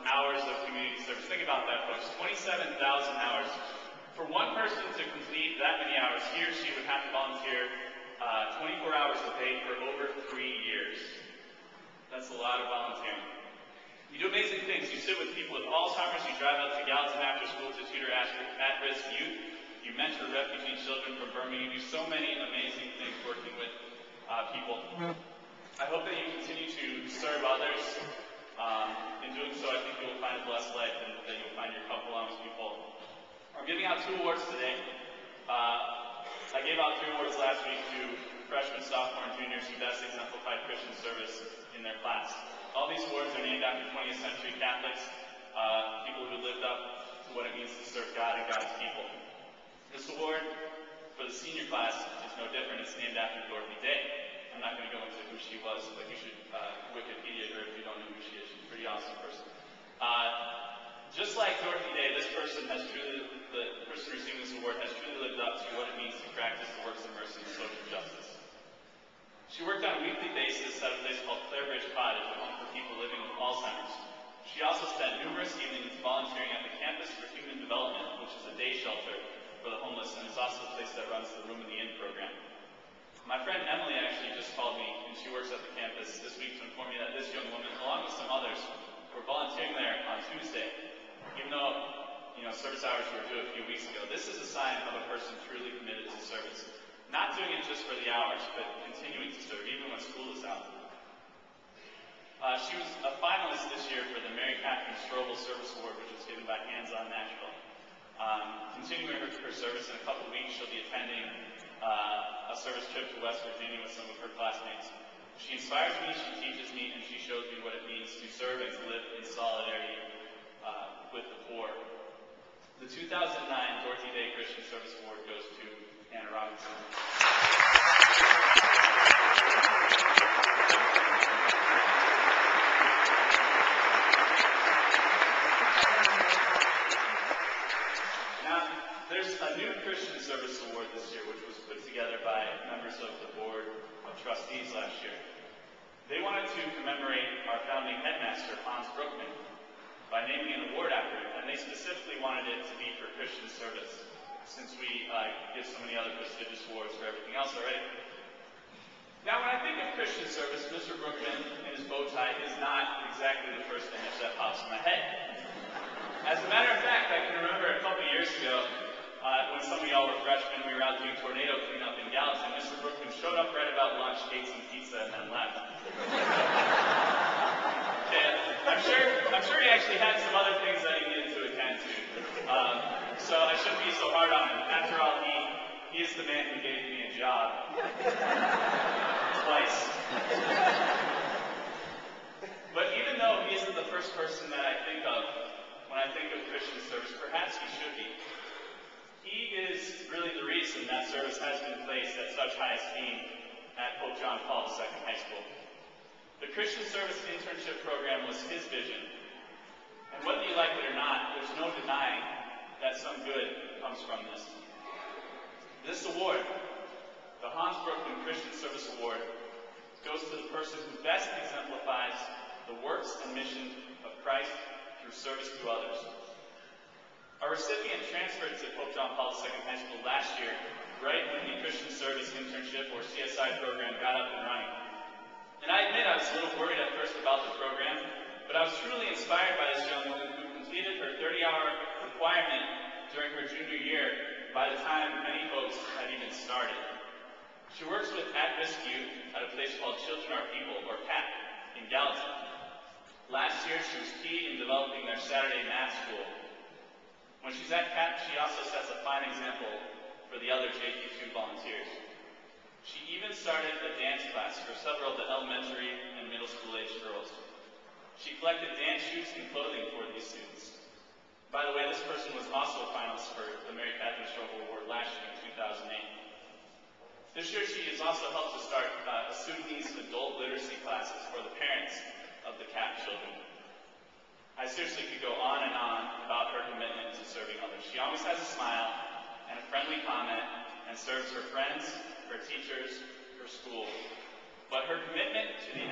hours of community service. Think about that, folks. 27,000 hours. For one person to complete that many hours, he or she would have to volunteer 24 hours a day for over 3 years. That's a lot of volunteering. You do amazing things. You sit with people with Alzheimer's. You drive out to Gallatin after school to tutor at-risk youth. You mentor refugee children from Burma. You do so many amazing things working with people. I hope that you continue to serve others. In doing so, I think you will find a blessed life and that you'll find your cup along with people. I'm giving out 2 awards today. I gave out 3 awards last week to freshmen, sophomore, and juniors who best exemplified Christian service in their class. All these awards are named after 20th century Catholics, people who lived up to what it means to serve God and God's people. This award for the senior class is no different. It's named after Dorothy Day. I'm not going to go into who she was, but you should Wikipedia her if you don't know who she is. She's a pretty awesome person. Just like Dorothy Day, the person receiving this award has truly lived up to what it means to practice the works of mercy and social justice. She worked on a weekly basis at a place called Clarebridge Cottage, a home for people living with Alzheimer's. She also spent numerous evenings volunteering at the Campus for Human Development, which is a day shelter for the homeless, and is also the place that runs the Room in the Inn program. My friend Emily actually just called me, and she works at the campus this week, to inform me that this young woman, along with some others, were volunteering there on Tuesday. Even though, service hours were due a few weeks ago, this is a sign of a person truly committed to service. Not doing it just for the hours, but continuing to serve, even when school is out. She was a finalist this year for the Mary Catherine Strobel Service Award, which was given by Hands On Nashville. Continuing her service, in a couple of weeks, she'll be attending a service trip to West Virginia with some of her classmates. She inspires me, she teaches me, and she shows me what it means to serve and to live in solidarity with the poor. The 2009 Dorothy Day Christian Service Award goes to Anna Robinson. Now, there's a new Christian Service Award this year, which was put together by members of the Board of Trustees last year. They wanted to commemorate our founding headmaster, Hans Broekman, by naming an award after him, and they specifically wanted it to be for Christian service, since we give so many other prestigious awards for everything else already. Now, when I think of Christian service, Mr. Brookman and his bow tie is not exactly the first image that pops in my head. As a matter of fact, I can remember a couple years ago, when some of y'all were freshmen, we were out doing tornado cleanup in Gallatin. Mr. Brookman showed up right about lunch, ate some pizza, and then left. I'm sure he actually had some other things that he needed to attend to. So I shouldn't be so hard on him. After all, he is the man who gave me a job. Twice. But even though he isn't the first person that I think of when I think of Christian service, perhaps he should be. He is really the reason that service has been placed at such high esteem at Pope John Paul II High School. The Christian Service Internship Program was his vision. And whether you like it or not, there's no denying that some good comes from this. This award, the Hans Brookman Christian Service Award, goes to the person who best exemplifies the works and mission of Christ through service to others. Our recipient transferred to Pope John Paul II High School last year, right when the Christian Service Internship, or CSI program, got up and running. And I admit I was a little worried at first about the program, but I was truly inspired by this young woman who completed her 30-hour requirement during her junior year by the time many folks had even started. She works with at-risk youth at a place called Children Are People, or CAP, in Gallatin. Last year, she was key in developing their Saturday math school. When she's at CAP, she also sets a fine example for the other JPII volunteers. She even started a dance class for several of the elementary and middle school-aged girls. She collected dance shoes and clothing for these students. By the way, this person was also a finalist for the Mary Catherine Strobel Award last year in 2008. This year, she has also helped to start Sudanese adult literacy classes for the parents of the CAP children. I seriously could go on and on about her commitment to serving others. She always has a smile and a friendly comment and serves her friends, her teachers, her school. But her commitment to the